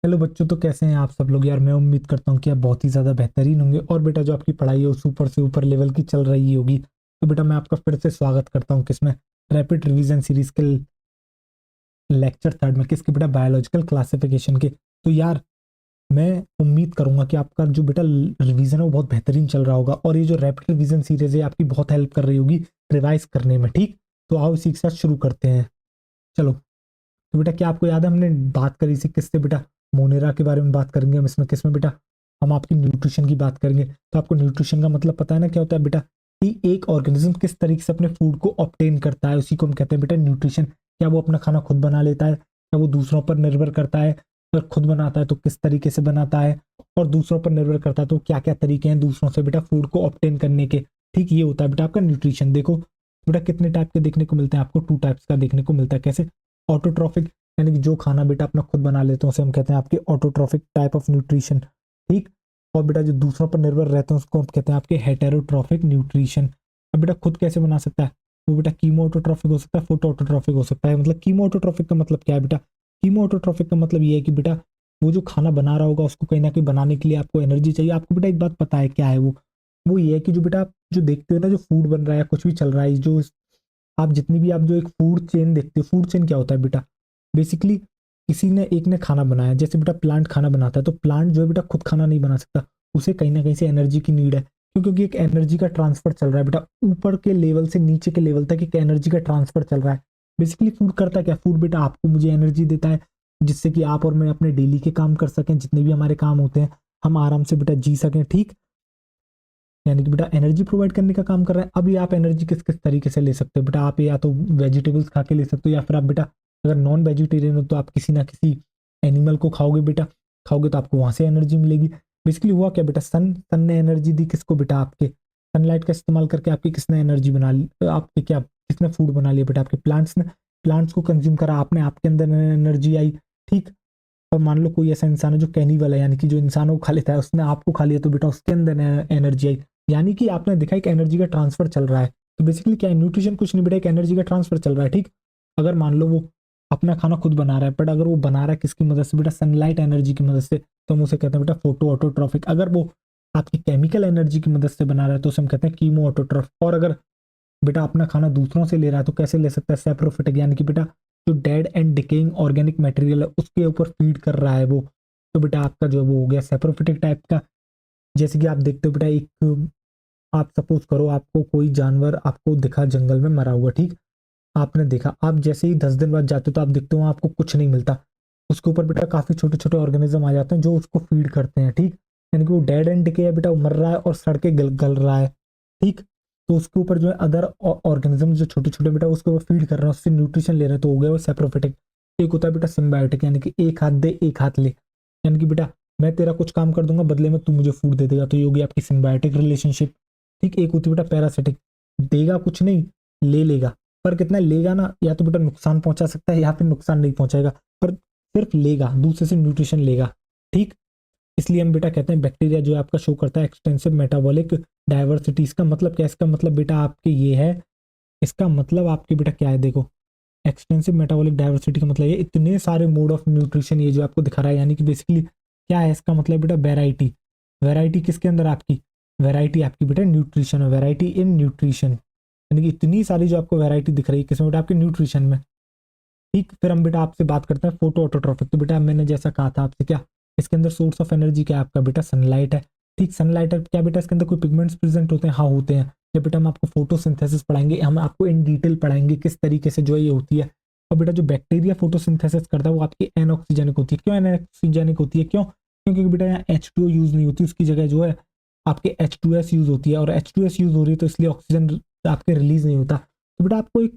Hello बच्चों, तो कैसे हैं आप सब लोग यार। मैं उम्मीद करता हूँ कि आप बहुत ही ज़्यादा बेहतरीन होंगे और बेटा जो आपकी पढ़ाई है वो सुपर से ऊपर लेवल की चल रही होगी। तो बेटा मैं आपका फिर से स्वागत करता हूँ किसमें, रैपिड रिवीजन सीरीज के लेक्चर थर्ड में, किसके बेटा, बायोलॉजिकल क्लासिफिकेशन के। तो यार मैं उम्मीद करूंगा कि आपका जो बेटा रिवीजन है वो बहुत बेहतरीन चल रहा होगा और ये जो रैपिड रिवीजन सीरीज है आपकी बहुत हेल्प कर रही होगी रिवाइज करने में। ठीक, तो आओ इसी के साथ शुरू करते हैं। चलो, तो बेटा क्या आपको याद है हमने बात करी थी किससे बेटा, मोनेरा के बारे में बात करेंगे हम इसमें। किसमें बेटा, हम आपकी न्यूट्रिशन की बात करेंगे। तो आपको न्यूट्रिशन का मतलब पता है ना क्या होता है बेटा, कि एक ऑर्गेनिज्म किस तरीके से अपने फूड को ऑब्टेन करता है, उसी को हम कहते हैं बेटा न्यूट्रिशन। क्या वो अपना खाना खुद बना लेता है, क्या वो दूसरों पर निर्भर करता है, अगर खुद बनाता है तो किस तरीके से बनाता है, और दूसरों पर निर्भर करता है तो क्या क्या तरीके हैं दूसरों से बेटा फूड को ऑब्टेन करने के। ठीक, ये होता है बेटा आपका न्यूट्रिशन। देखो बेटा कितने टाइप के देखने को मिलते हैं आपको, टू टाइप्स का देखने को मिलता है। कैसे, ऑटोट्रॉफिक, यानी कि जो खाना बेटा अपना खुद बना लेते हैं उसे हम कहते हैं आपके ऑटोट्रॉफिक टाइप ऑफ न्यूट्रिशन। ठीक, और बेटा जो दूसरों पर निर्भर रहते हैं उसको हम कहते हैं आपके हेटेरोट्रॉफिक न्यूट्रिशन। अब बेटा खुद कैसे बना सकता है वो बेटा, कीमो ऑटोट्रॉफिक हो सकता है, फोटो ऑटोट्रॉफिक हो सकता है। मतलब कीमो ऑटोट्रॉफिक का मतलब क्या है बेटा, कीमो ऑटोट्रॉफिक का मतलब ये है कि बेटा वो जो खाना बना रहा होगा उसको कहीं ना कहीं बनाने के लिए आपको एनर्जी चाहिए। आपको बेटा एक बात पता है क्या है वो ये है कि जो बेटा आप जो देखते हो ना, जो फूड बन रहा है कुछ भी चल रहा है, जो आप जितनी भी आप जो एक फूड चेन देखते हो, फूड चेन क्या होता है बेटा, बेसिकली किसी ने एक ने खाना बनाया। जैसे बेटा प्लांट खाना बनाता है तो प्लांट जो है बेटा खुद खाना नहीं बना सकता, उसे कहीं ना कहीं से एनर्जी की नीड है। क्यों? क्योंकि एक एनर्जी का ट्रांसफर चल रहा है बेटा, ऊपर के लेवल से नीचे के लेवल तक एक एनर्जी का ट्रांसफर चल रहा है। बेसिकली फूड करता क्या, फूड बेटा आपको मुझे एनर्जी देता है जिससे कि आप और मैं अपने डेली के काम कर सकें, जितने भी हमारे काम होते हैं हम आराम से बेटा जी सकें। ठीक, यानी कि बेटा एनर्जी प्रोवाइड करने का काम कर रहा है। अभी आप एनर्जी किस किस तरीके से ले सकते हो बेटा, आप या तो वेजिटेबल्स खा के ले सकते हो, या फिर आप बेटा अगर नॉन वेजिटेरियन हो तो आप किसी ना किसी एनिमल को खाओगे बेटा, खाओगे तो आपको वहां से एनर्जी मिलेगी। बेसिकली हुआ क्या बेटा, सन सन ने एनर्जी दी किसको बेटा, आपके सनलाइट का इस्तेमाल करके आपकी किसने एनर्जी बना ली, आपके क्या किसने फूड बना लिया बेटा, आपके प्लांट्स ने। प्लांट्स को कंज्यूम करा आपने, आपके अंदर एनर्जी आई। ठीक, और मान लो कोई ऐसा इंसान है जो कैनिबल है, यानी कि जो इंसानों को खा लेता है, उसने आपको खा लिया तो बेटा उसके अंदर एनर्जी आई। यानी कि आपने देखा एक एनर्जी का ट्रांसफर चल रहा है। तो बेसिकली क्या है, न्यूट्रिशन कुछ नहीं बेटा, एक एनर्जी का ट्रांसफर चल रहा है। ठीक, अगर मान लो वो अपना खाना खुद बना रहा है, बट अगर वो बना रहा है किसकी मदद से बेटा, सनलाइट एनर्जी की मदद से, तो हम उसे कहते हैं बेटा फोटो ऑटोट्रॉफिक। अगर वो आपकी केमिकल एनर्जी की मदद से बना रहा है तो उसे हम कहते हैं कीमो ऑटोट्रॉफिक। और अगर बेटा अपना खाना दूसरों से ले रहा है तो कैसे ले सकता है, सेप्रोफिटिक, यानी कि बेटा जो dead and decaying organic material है उसके ऊपर फीड कर रहा है वो, तो बेटा आपका जो वो हो गया सेप्रोफिटिक टाइप का। जैसे कि आप देखते हो बेटा, एक आप सपोज करो आपको कोई जानवर आपको दिखा जंगल में मरा हुआ। ठीक, आपने देखा, आप जैसे ही 10 दिन बाद जाते हो तो आप देखते हो वहाँ आपको कुछ नहीं मिलता, उसके ऊपर बेटा काफी छोटे छोटे ऑर्गेनिज्म आ जाते हैं जो उसको फीड करते हैं। ठीक, यानी कि वो डेड एंड डिके है बेटा, वो मर रहा है और सड़ के गल रहा है। ठीक, तो उसके ऊपर जो है अदर ऑर्गेनिज्म जो छोटे छोटे बेटा उसके ऊपर फीड कर रहे हैं, उससे न्यूट्रिशन ले रहे हैं, तो हो गया वो सेप्रोफिटिक। एक होता है बेटा सिम्बायोटिक, यानी कि एक हाथ दे एक हाथ ले, यानी कि बेटा मैं तेरा कुछ काम कर दूंगा बदले में तू मुझे फूड दे देगा, तो ये होगी आपकी सिम्बायोटिक रिलेशनशिप। ठीक, एक होती है बेटा पैरासिटिक, देगा कुछ नहीं, ले लेगा, पर कितना लेगा ना, या तो बेटा नुकसान पहुंचा सकता है या फिर नुकसान नहीं पहुंचाएगा, पर सिर्फ लेगा, दूसरे से न्यूट्रिशन लेगा। ठीक, इसलिए हम बेटा कहते हैं बैक्टीरिया जो है आपका शो करता है एक्सटेंसिव मेटाबॉलिक डाइवर्सिटी। इसका मतलब क्या है, इसका मतलब बेटा आपके ये है, इसका मतलब आपके बेटा क्या है, देखो एक्सटेंसिव मेटाबॉलिक डाइवर्सिटी का मतलब ये इतने सारे मोड ऑफ न्यूट्रिशन ये जो आपको दिखा रहा है, यानी कि बेसिकली क्या है इसका मतलब बेटा, वैरायटी। वैरायटी किसके अंदर आपकी, वैरायटी आपकी बेटा न्यूट्रिशन है, वैरायटी इन न्यूट्रिशन, यानी कि इतनी सारी जो आपको वैरायटी दिख रही है किसमें बेटा, आपके न्यूट्रिशन में। ठीक, फिर हम बेटा आपसे बात करते हैं फोटो ऑटोट्रॉफिक। तो बेटा मैंने जैसा कहा था आपसे, क्या इसके अंदर सोर्स ऑफ एनर्जी क्या है आपका बेटा, सनलाइट है। ठीक, सनलाइट है, क्या बेटा इसके अंदर कोई पिगमेंट्स प्रेजेंट होते हैं, हाँ होते हैं। जब बेटा हम आपको फोटोसिंथेसिस पढ़ाएंगे, हम आपको इन डिटेल पढ़ाएंगे किस तरीके से जो ये होती है। और बेटा जो बैक्टीरिया फोटोसिंथेसिस करता है वो आपकी एनऑक्सीजेनिक होती है। क्यों एनऑक्सीजेनिक होती है, क्यों? क्योंकि बेटा यहाँ H2O यूज नहीं होती, उसकी जगह जो है आपके H2S यूज होती है, और H2S यूज हो रही है तो इसलिए ऑक्सीजन आपके रिलीज नहीं होता। तो बेटा आपको एक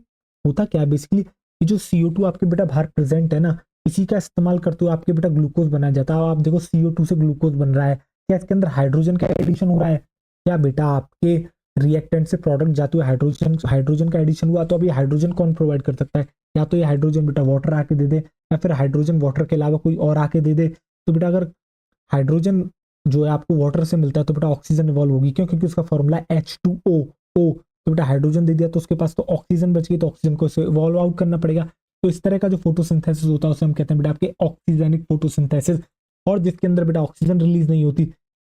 होता क्या है बेसिकली, ये जो CO2 आपके बेटा बाहर प्रेजेंट है ना, इसी का इस्तेमाल करते हुए आपके बेटा ग्लूकोज बनाया जाता है। और आप देखो CO2 से ग्लूकोज बन रहा है, क्या इसके अंदर हाइड्रोजन का एडिशन हो रहा है, क्या बेटा आपके रिएक्टेंट से प्रोडक्ट जाते हुए हाइड्रोजन हाइड्रोजन का एडिशन हुआ, तो अभी हाइड्रोजन कौन प्रोवाइड कर सकता है, या तो ये हाइड्रोजन बेटा वाटर आके दे दे, या फिर हाइड्रोजन वाटर के अलावा कोई और आके दे दे। तो बेटा अगर हाइड्रोजन जो है आपको वाटर से मिलता है तो बेटा ऑक्सीजन इवॉल्व होगी, क्यों? क्योंकि उसका फॉर्मूला H2O O। तो बेटा हाइड्रोजन दे दिया तो उसके पास तो ऑक्सीजन बच गई, तो ऑक्सीजन को इवॉल्व आउट करना पड़ेगा। तो इस तरह का जो फोटोसिंथेसिस होता है उसे हम कहते हैं बेटा आपके ऑक्सीजेनिक फोटोसिंथेसिस, और जिसके अंदर बेटा ऑक्सीजन रिलीज नहीं होती,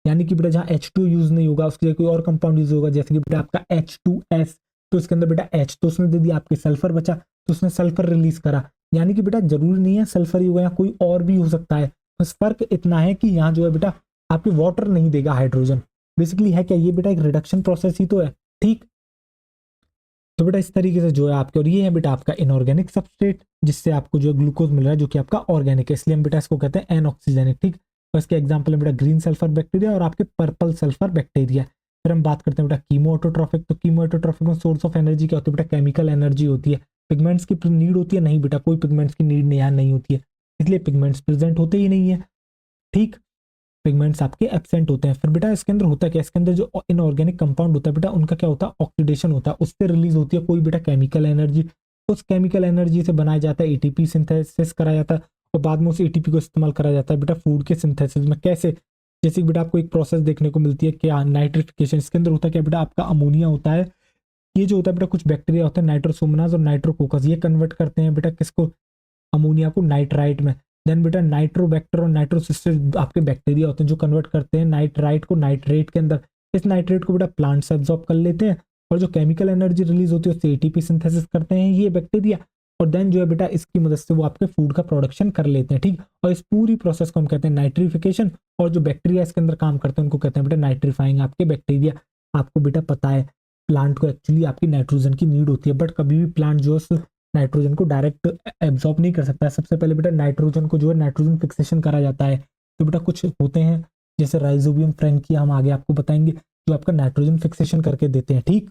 यानी कि बेटा जहाँ H2 यूज नहीं होगा उसके लिए कोई और कंपाउंड यूज होगा, जैसे कि बेटा आपका H2S, तो इसके अंदर बेटा H तो उसने दे दिया, आपके सल्फर बचा तो उसने सल्फर रिलीज करा। यानी कि बेटा जरूरी नहीं है सल्फर ही होगा, या कोई और भी हो सकता है, बस फर्क इतना है कि यहाँ जो है बेटा आपके वाटर नहीं देगा हाइड्रोजन। बेसिकली है क्या, ये बेटा एक रिडक्शन प्रोसेस ही तो है, ठीक। तो बेटा इस तरीके से जो है आपके, और ये है बेटा आपका इनऑर्गेनिक सबस्ट्रेट जिससे आपको जो ग्लूकोज मिल रहा है जो कि आपका ऑर्गेनिक है, इसलिए हम बेटा इसको कहते हैं एनऑक्सीजेनिक, ठीक। तो इसके एग्जाम्पल है बेटा ग्रीन सल्फर बैक्टीरिया और आपके पर्पल सल्फर बैक्टीरिया। फिर हम बात करते हैं बेटा कीमो ऑटोट्रॉफिक, तो कीमो ऑटोट्रॉफिक में सोर्स ऑफ एनर्जी क्या होती है बेटा, केमिकल एनर्जी होती है। पिगमेंट्स की नीड होती है नहीं बेटा, कोई पिगमेंट्स की नीड यहाँ नहीं होती है, इसलिए पिगमेंट्स प्रेजेंट होते ही नहीं है, ठीक। पिगमेंट्स आपके एब्सेंट होते हैं। फिर बेटा इसके अंदर होता है क्या, इसके अंदर जो इनऑर्गेनिक कंपाउंड होता है बेटा उनका क्या होता है, ऑक्सीडेशन होता है, उससे रिलीज होती है कोई बेटा केमिकल एनर्जी, उस केमिकल एनर्जी से बनाया जाता है एटीपी सिंथेसिस कराया जाता है, और बाद में उस एटीपी को इस्तेमाल करा जाता है बेटा फूड के सिंथेसिस में। कैसे, जैसे कि बेटा आपको एक प्रोसेस देखने को मिलती है क्या, नाइट्रिफिकेशन। इसके अंदर होता है क्या बेटा, आपका अमोनिया होता है, ये जो होता है बेटा कुछ बैक्टीरिया होता है नाइट्रोसोमनाज और नाइट्रोकोकस, ये कन्वर्ट करते हैं बेटा किसको, अमोनिया को नाइट्राइट में। देन बेटा नाइट्रोबैक्टर और नाइट्रोसिस्टर आपके बैक्टीरिया होते हैं जो कन्वर्ट करते हैं नाइट्राइट को नाइट्रेट के अंदर। इस नाइट्रेट को बेटा प्लांट्स एब्जॉर्ब कर लेते हैं, और जो केमिकल एनर्जी रिलीज होती है उससे एटीपी सिंथेसिस करते हैं ये बैक्टीरिया, और देन जो है बेटा इसकी मदद से वो आपके फूड का प्रोडक्शन कर लेते हैं, ठीक। और इस पूरी प्रोसेस को हम कहते हैं नाइट्रिफिकेशन, और जो बैक्टीरिया इसके अंदर काम करते हैं उनको कहते हैं बेटा नाइट्रीफाइंग आपके बैक्टीरिया। आपको बेटा पता है प्लांट को एक्चुअली आपकी नाइट्रोजन की नीड होती है, बट कभी भी प्लांट जो है नाइट्रोजन को डायरेक्ट एब्जॉर्ब नहीं कर सकता है। सबसे पहले बेटा नाइट्रोजन को जो है नाइट्रोजन फिक्सेशन करा जाता है, तो बेटा कुछ होते हैं जैसे राइजोबियम फ्रैंकी, हम आगे आपको बताएंगे, जो आपका नाइट्रोजन फिक्सेशन करके देते हैं, ठीक।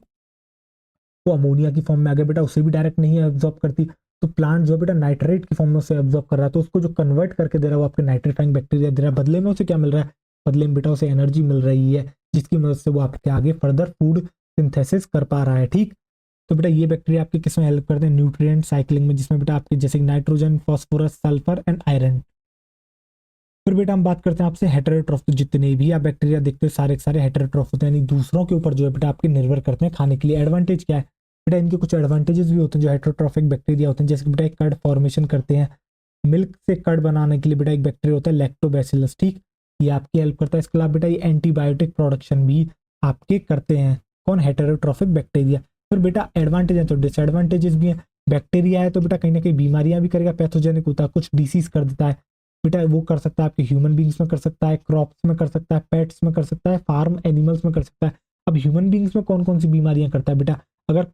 वो अमोनिया की फॉर्म में आ गया बेटा, उसे भी डायरेक्ट नहीं एब्जॉर्ब करती, तो प्लांट जो बेटा नाइट्रेट की फॉर्म में उसे एब्जॉर्ब कर रहा है, तो उसको जो कन्वर्ट करके दे रहा है वो आपके नाइट्रीफाइंग बैक्टीरिया दे रहा है। बदले में उसे क्या मिल रहा है, बदले में बेटा उसे एनर्जी मिल रही है, जिसकी मदद से वो आपके आगे फर्दर फूड सिंथेसिस कर पा रहा है, ठीक। तो बेटा ये बैक्टीरिया आपके किसमें हेल्प करते हैं, न्यूट्रिएंट साइक्लिंग में, जिसमें बेटा आपके जैसे nitrogen, phosphorus, sulphur and iron. फिर बेटा हम बात करते हैं आपसे हेटेरोट्रॉफ, तो जितने भी आप बैक्टीरिया देखते हो सारे के सारे हेटेरोट्रॉफ होते हैं, यानी दूसरों के ऊपर जो है बेटा आपके निर्भर करते हैं खाने के लिए। एडवांटेज क्या है बेटा, इनके कुछ एडवांटेजेस भी होते हैं जो हेटेरोट्रॉफिक बैक्टीरिया होते हैं, जैसे बेटा एक कर्ड फॉर्मेशन करते हैं, मिल्क से कर्ड बनाने के लिए बेटा एक बैक्टीरिया होता है लैक्टोबैसिलस, ठीक। ये आपकी हेल्प करता है। इसके अलावा बेटा ये एंटीबायोटिक प्रोडक्शन भी आपके करते हैं, कौन, हेटेरोट्रॉफिक बैक्टीरिया। फिर बेटा एडवांटेज है तो डिसएडवांटेजेस भी हैं। बैक्टीरिया है तो बेटा कहीं ना कहीं बीमारियां भी करेगा, पैथोजेनिक होता है, कुछ डिसीज कर देता है बेटा, वो कर सकता है आपके ह्यूमन बींग्स में कर सकता है, क्रॉप्स में कर सकता है, पेट्स में कर सकता है, फार्म एनिमल्स में कर सकता है। अब ह्यूमन बींग्स में कौन कौन सी बीमारियां करता है बेटा, अगर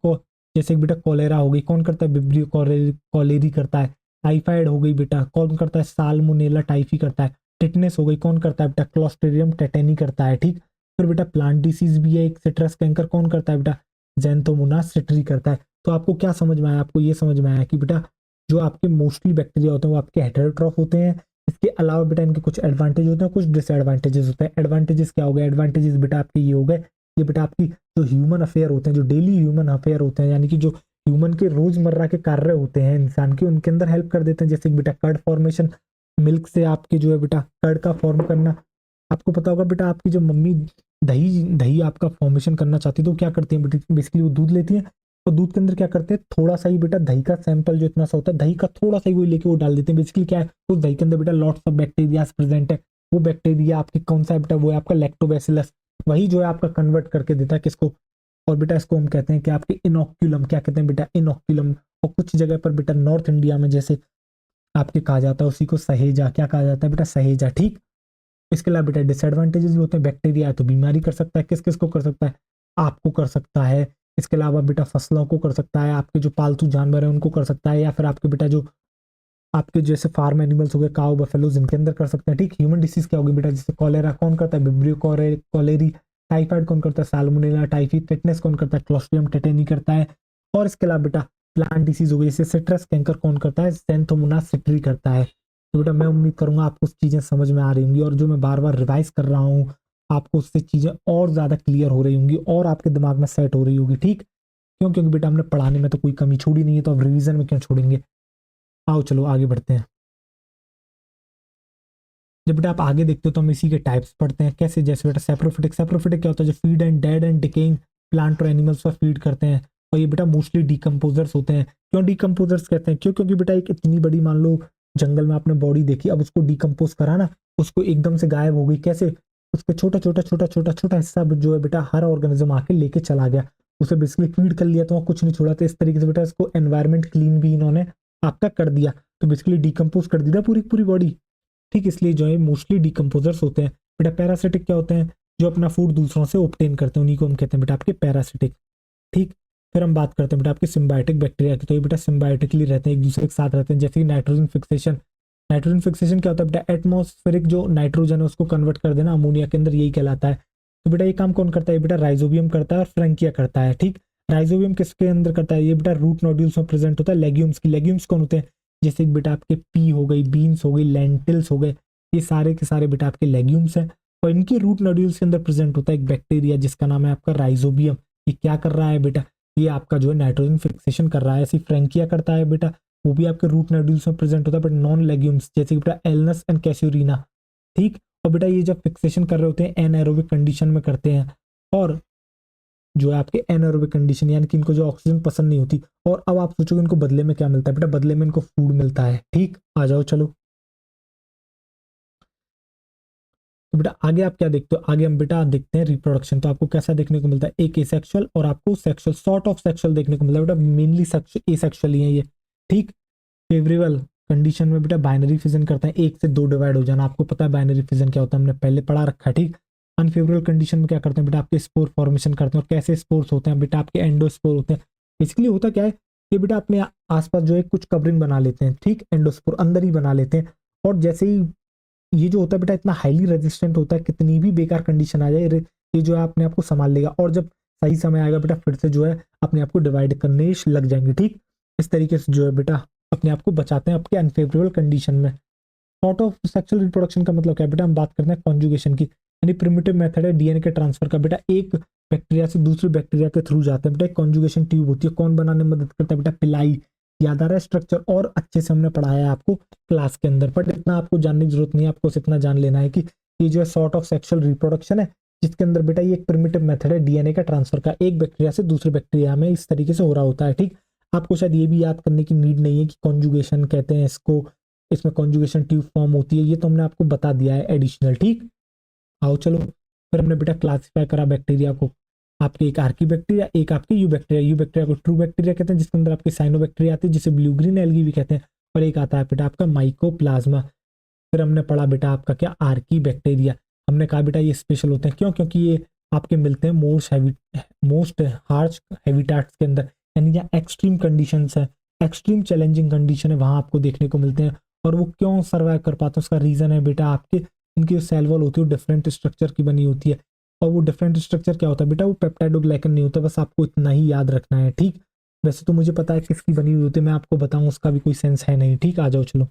जैसे बेटा कॉलेरा हो गई, कौन करता है, विब्रियो कॉलेरी करता है। टाइफाइड हो गई बेटा, कौन करता है, साल्मोनेला टाइफी करता है। टिटनेस हो गई, कौन करता है बेटा, क्लोस्ट्रिडियम टेटेनी करता है, ठीक। फिर बेटा प्लांट डिसीज भी है एक, सिट्रस कैंकर कौन करता है बेटा, ज़ैंथोमोनास सिट्री करता है। तो आपको क्या समझ में आया, आपको ये समझ में आया कि बेटा जो आपके मोस्टली बैक्टीरिया होते हैं वो आपके हेटेरोट्रॉफ होते हैं। इसके अलावा बेटा इनके कुछ एडवांटेज होते हैं, कुछ डिसएडवांटेजेस होते हैं। एडवांटेजेस क्या हो गए, एडवांटेजेस बेटा आपके ये हो गए, ये बेटा आपकी जो ह्यूमन अफेयर होते हैं, जो डेली ह्यूमन अफेयर होते हैं, यानी कि जो ह्यूमन के रोजमर्रा के कार्य होते हैं इंसान के, उनके अंदर हेल्प कर देते हैं। जैसे बेटा कर्ड फॉर्मेशन, मिल्क से आपके जो है बेटा कर्ड का फॉर्म करना। आपको पता होगा बेटा आपकी जो मम्मी दही दही आपका फॉर्मेशन करना चाहती है तो क्या करती है बेटा, बेसिकली वो दूध लेती है, और दूध के अंदर क्या करते हैं, थोड़ा सा ही बेटा दही का सैंपल जो इतना सा होता है दही का थोड़ा सा ही वही लेके वो डाल देते हैं। बेसिकली क्या है, उस दही के अंदर बेटा लॉट्स ऑफ बैक्टीरिया प्रेजेंट है, वो बैक्टीरिया आपके कौन सा है बेटा, वो है आपका लैक्टोबैसिलस, वही जो है आपका कन्वर्ट करके देता है किसको, और बेटा इसको हम कहते हैं कि आपके इनोक्यूलम, क्या कहते हैं बेटा, इनोक्यूलम। और कुछ जगह पर बेटा नॉर्थ इंडिया में जैसे आपके कहा जाता है उसी को सहेजा, क्या कहा जाता है बेटा, सहेजा, ठीक। इसके अलावा बेटा डिसएडवांटेजेस भी होते हैं, बैक्टीरिया है तो बीमारी कर सकता है, किस किस को कर सकता है, आपको कर सकता है। इसके अलावा बेटा फसलों को कर सकता है, आपके जो पालतू जानवर है उनको कर सकता है, या फिर आपके बेटा जो आपके जैसे फार्म एनिमल्स हो गए, काऊ बफेलोज, इनके अंदर कर सकते हैं, ठीक। ह्यूमन डिसीज क्या होगी बेटा, जैसे कॉलेरा कौन करता है, विब्रियो कॉलेरी। टाइफाइड कौन करता है, साल्मोनेला टाइफी। टिटनेस कौन करता है, क्लोस्ट्रिडियम टेटेनी करता है। और इसके अलावा बेटा प्लांट डिसीज हो गई जैसे सिट्रस कैंकर कौन करता है, ज़ैंथोमोनास सिट्री करता है। तो बेटा मैं उम्मीद करूंगा आपको चीजें समझ में आ रही होंगी, और जो मैं बार बार रिवाइज कर रहा हूँ आपको उससे चीजें और ज्यादा क्लियर हो रही होंगी और आपके दिमाग में सेट हो रही होगी, ठीक। क्यों, क्योंकि बेटा हमने पढ़ाने में तो कोई कमी छोड़ी नहीं है, तो अब रिवीजन में क्यों छोड़ेंगे। आओ चलो आगे बढ़ते हैं। जब बेटा आप आगे देखते हो तो हम इसी के टाइप्स पढ़ते हैं, कैसे, जैसे बेटा सेप्रोफिटिक। सेप्रोफिटिक क्या होता है, जो feed and dead and decaying plant और एनिमल्स पर फीड करते हैं, और ये बेटा मोस्टली डिकम्पोजर्स होते हैं। क्यों डिकम्पोजर्स कहते हैं, क्यों, क्योंकि बेटा एक इतनी बड़ी मान लो जंगल में आपने बॉडी देखी, अब उसको डिकम्पोज करा ना, उसको एकदम से गायब हो गई, कैसे? उसके छोटा छोटा छोटा छोटा छोटा हिस्सा जो है बेटा हर ऑर्गेनिज्म आके लेके चला गया, उसे बेसिकली फीड कर लिया, तो वहाँ कुछ नहीं छोड़ा। तो इस तरीके से बेटा इसको एनवायरमेंट क्लीन भी इन्होंने आपका कर दिया, तो बेसिकली डिकम्पोज कर दिया पूरी पूरी बॉडी। ठीक, इसलिए जो है मोस्टली डिकम्पोजर्स होते हैं बेटा। पैरासिटिक क्या होते हैं? जो अपना फूड दूसरों से ऑब्टेन करते हैं, उन्हीं को हम कहते हैं बेटा आपके पैरासिटिक। ठीक, फिर हम बात करते हैं बेटा आपके सिम्बायोटिक बैक्टीरिया की। तो ये बेटा सिम्बायोटिकली रहते हैं, एक दूसरे के साथ रहते हैं, जैसे कि नाइट्रोजन फिक्सेशन। नाइट्रोजन फिक्सेशन क्या होता है बेटा? एटमॉस्फेरिक जो नाइट्रोजन है उसको कन्वर्ट कर देना अमोनिया के अंदर, यही कहलाता है। तो बेटा ये काम कौन करता है? बेटा राइजोबियम करता है और फ्रैंकिया करता है। ठीक, राइजोबियम किसके अंदर करता है? ये बेटा रूट नोड्यूल्स में प्रेजेंट होता है, लेग्यूम्स की। लेग्यूम्स कौन होते हैं? जैसे कि बेटा आपके पी हो गई, बीन्स हो गई, लेंटिल्स हो गए, ये सारे के सारे बेटा आपके लेग्यूम्स हैं। और इनके रूट नोड्यूल्स के अंदर प्रेजेंट होता है एक बैक्टीरिया जिसका नाम है आपका राइजोबियम। ये क्या कर रहा है बेटा? ये आपका जो है नाइट्रोजन फिक्सेशन कर रहा है। ऐसी फ्रैंकिया करता है बेटा, वो भी आपके रूट नोड्यूल्स में प्रेजेंट होता है, बट नॉन लेग्यूम्स, जैसे कि बेटा एलनस एंड कैस्यूरिना। ठीक, और बेटा ये जब फिक्सेशन कर रहे होते हैं एनएरोबिक कंडीशन में करते हैं, और जो है आपके एनएरोबिक कंडीशन, यानी कि इनको जो ऑक्सीजन पसंद नहीं होती। और अब आप सोचोगे इनको बदले में क्या मिलता है? बेटा बदले में इनको फूड मिलता है। ठीक, आ जाओ चलो। तो बेटा आगे आप क्या देखते हो? आगे हम बेटा देखते हैं रिप्रोडक्शन। तो आपको कैसा देखने को मिलता है? एक एसेक्सुअल और आपको सेक्सुअल, सॉर्ट ऑफ सेक्सुअल देखने को मिलता है बेटा। मेनली एसेक्सुअल ही है ये। ठीक, फेवरेबल कंडीशन में बेटा बाइनरी फिजन करते हैं, एक से दो डिवाइड हो जाना। आपको पता है बाइनरी फिजन क्या होता है, हमने पहले पढ़ा रखा है। ठीक, अनफेवरेबल कंडीशन में क्या करते हैं बेटा? आपके स्पोर फॉर्मेशन करते हैं। और कैसे स्पोर्स होते हैं बेटा? आपके एंडोस्पोर होते हैं। बेसिकली होता क्या है, ये बेटा अपने आसपास जो है कुछ कवरिंग बना लेते हैं। ठीक, एंडोस्पोर अंदर ही बना लेते हैं, और जैसे ही ये जो होता है बेटा इतना हाईली रेजिस्टेंट होता है, कितनी भी बेकार कंडीशन आ जाए ये जो है अपने आप को संभाल लेगा, और जब सही समय आएगा बेटा फिर से जो है अपने आप को डिवाइड करने लग जाएंगे। ठीक, इस तरीके से जो है बेटा अपने आप को बचाते हैं आपके अनफेवरेबल कंडीशन में। सॉर्ट ऑफ सेक्सुअल रिप्रोडक्शन का मतलब क्या है बेटा? हम बात करते हैं कॉन्जुगेशन की, यानी प्रिमिटिव मेथड है डीएनए के ट्रांसफर का। बेटा एक बैक्टीरिया से दूसरे बैक्टीरिया के थ्रू जाते हैं बेटा। एक कॉन्जुगेशन ट्यूब होती है, कौन बनाने में मदद करता है बेटा? पिलाई। याद आ रहा है स्ट्रक्चर? और अच्छे से हमने पढ़ाया है आपको क्लास के अंदर, बट इतना आपको जानने की जरूरत नहीं है। आपको इतना जान लेना है कि ये जो है सॉर्ट ऑफ सेक्सुअल रिप्रोडक्शन है, जिसके अंदर बेटा ये एक प्रिमिटिव मेथड है डीएनए का ट्रांसफर का, एक बैक्टीरिया से दूसरे बैक्टीरिया में इस तरीके से हो रहा होता है। ठीक, आपको शायद ये भी याद करने की नीड नहीं है कि कॉन्जुगेशन कहते हैं इसको, इसमें कॉन्जुगेशन ट्यूब फॉर्म होती है, ये तो हमने आपको बता दिया है एडिशनल। ठीक, आओ चलो, फिर हमने बेटा क्लासिफाई करा बैक्टीरिया को। आपके एक आर्की बैक्टीरिया, एक आपके यू बैक्टीरिया। यू बैक्टीरिया को ट्रू बैक्टीरिया कहते हैं, जिसके अंदर आपके साइनो बैक्टीरिया आती है, जिसे ब्लू ग्रीन एल्गी भी कहते हैं। और एक आता है बेटा आपका माइकोप्लाज्मा। फिर हमने पढ़ा बेटा आपका क्या? Archie bacteria. हमने कहा बेटा ये स्पेशल होते हैं, क्यों? क्योंकि ये आपके मिलते हैं मोस्ट हार्श हैबिटाट्स के अंदर, यानी यहाँ एक्सट्रीम कंडीशंस है, एक्सट्रीम चैलेंजिंग कंडीशन है, वहां आपको देखने को मिलते हैं। और वो क्यों सर्वाइव कर पाते हैं उसका रीजन है बेटा आपके इनकी जो सेल वॉल होती है वो डिफरेंट स्ट्रक्चर की बनी होती है। और वो डिफरेंट स्ट्रक्चर क्या होता है बेटा? वो पेप्टाइडोग्लाइकन नहीं होता, बस आपको इतना ही याद रखना है। ठीक, वैसे तो मुझे पता है किसकी बनी हुई होती है, मैं आपको बताऊं उसका भी कोई सेंस है नहीं। ठीक, आ जाओ चलो।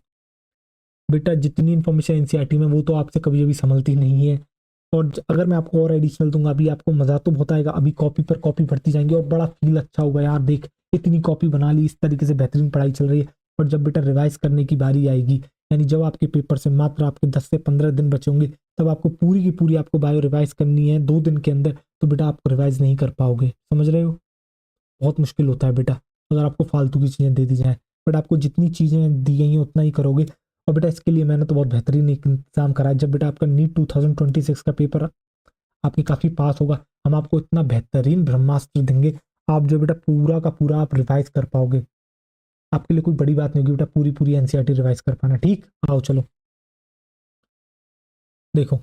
बेटा जितनी इन्फॉर्मेशन एनसीईआरटी में वो तो आपसे कभी कभी संभलती नहीं है, और अगर मैं आपको और एडिशनल दूंगा अभी आपको मजा तो बहुत आएगा। अभी कॉपी पर कॉपी भरती जाएंगे और बड़ा फील अच्छा होगा, यार देख इतनी कॉपी बना ली, इस तरीके से बेहतरीन पढ़ाई चल रही है। और जब बेटा रिवाइज करने की बारी आएगी, यानी जब आपके पेपर से मात्र आपके 10 से 15 दिन बचे होंगे, तब आपको पूरी की पूरी आपको बायो रिवाइज करनी है 2 दिन के अंदर, तो बेटा आप रिवाइज नहीं कर पाओगे। समझ रहे हो? बहुत मुश्किल होता है बेटा अगर आपको फालतू की चीज़ें दे दी जाएं। बट आपको जितनी चीज़ें दी गई हैं उतना ही करोगे। और बेटा इसके लिए मैंने तो बहुत बेहतरीन एक इंतजाम करा है। जब बेटा आपका नीट 2026 का पेपर आपके काफ़ी पास होगा, हम आपको इतना बेहतरीन ब्रह्मास्त्र देंगे, आप जो बेटा पूरा का पूरा आप रिवाइज कर पाओगे। आपके लिए कोई बड़ी बात नहीं होगी बेटा पूरी पूरी एनसीईआरटी रिवाइज कर पाना। ठीक, आओ चलो देखो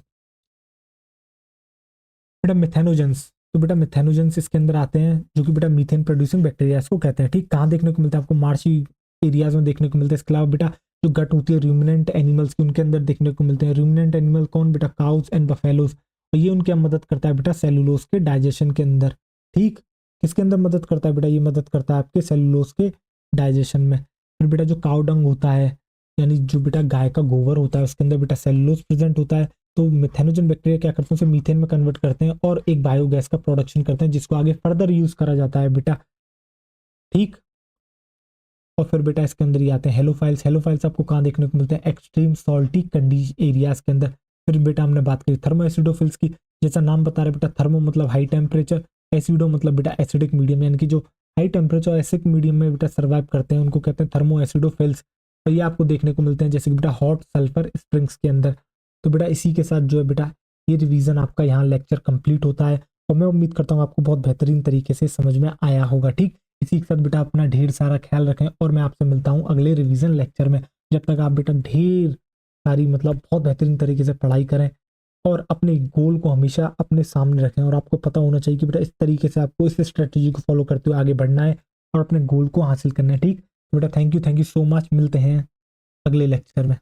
बेटा मिथेनोजेंस। तो बेटा मिथेनोजेंस इसके अंदर आते हैं, जो कि बेटा मीथेन प्रोड्यूसिंग बैक्टीरिया को कहते हैं। ठीक, कहाँ देखने को मिलता है? आपको मार्शी एरियाज में देखने को मिलता है। इसके अलावा बेटा जो गट होती है रूमिनेंट एनिमल्स की, उनके अंदर देखने को मिलते हैं। रूमिनेंट एनिमल कौन बेटा? Cause and buffaloes. और ये उनकी मदद करता है बेटा सेलुलोज के डाइजेशन के अंदर। ठीक, किसके अंदर मदद करता है बेटा? ये मदद करता है आपके सेलुलोज के डाइजेशन में। फिर बेटा जो काउ डंग होता है, यानी जो बेटा गाय का गोबर होता है, उसके अंदर बेटा सेलुलोज प्रेजेंट होता है। तो मिथेनोजन बैक्टीरिया क्या करते हैं? उसे मीथेन में कन्वर्ट करते हैं और एक बायोगैस का प्रोडक्शन करते हैं, जिसको आगे फर्दर यूज करा जाता है बेटा। ठीक, और फिर बेटा इसके अंदर ही आते हैं हेलोफाइल्स। हेलोफाइल्स आपको कहाँ देखने को मिलते हैं? एक्सट्रीम सॉल्टी कंडीशन एरियाज के अंदर। फिर बेटा हमने बात करी थर्मो एसिडोफिल्स की, जैसा नाम बता रहे बेटा, थर्मो मतलब हाई टेम्परेचर, एसिडो मतलब बेटा एसिडिक मीडियम, यानी कि जो हाई टेम्परेचर एसिडिक मीडियम में बेटा सर्वाइव करते हैं उनको कहते हैं थर्मो एसिडोफिल्स। और ये आपको देखने को मिलते हैं जैसे कि बेटा हॉट सल्फर स्प्रिंग्स के अंदर। तो बेटा इसी के साथ जो है बेटा ये रिवीजन आपका यहाँ लेक्चर कंप्लीट होता है, और मैं उम्मीद करता हूँ आपको बहुत बेहतरीन तरीके से समझ में आया होगा। ठीक, इसी के साथ बेटा अपना ढेर सारा ख्याल रखें, और मैं आपसे मिलता हूँ अगले रिवीजन लेक्चर में। जब तक आप बेटा ढेर सारी मतलब बहुत बेहतरीन तरीके से पढ़ाई करें, और अपने गोल को हमेशा अपने सामने रखें, और आपको पता होना चाहिए कि बेटा इस तरीके से आपको इस स्ट्रेटजी को फॉलो करते हुए आगे बढ़ना है और अपने गोल को हासिल करना है। ठीक, तो बेटा थैंक यू सो मच, मिलते हैं अगले लेक्चर में।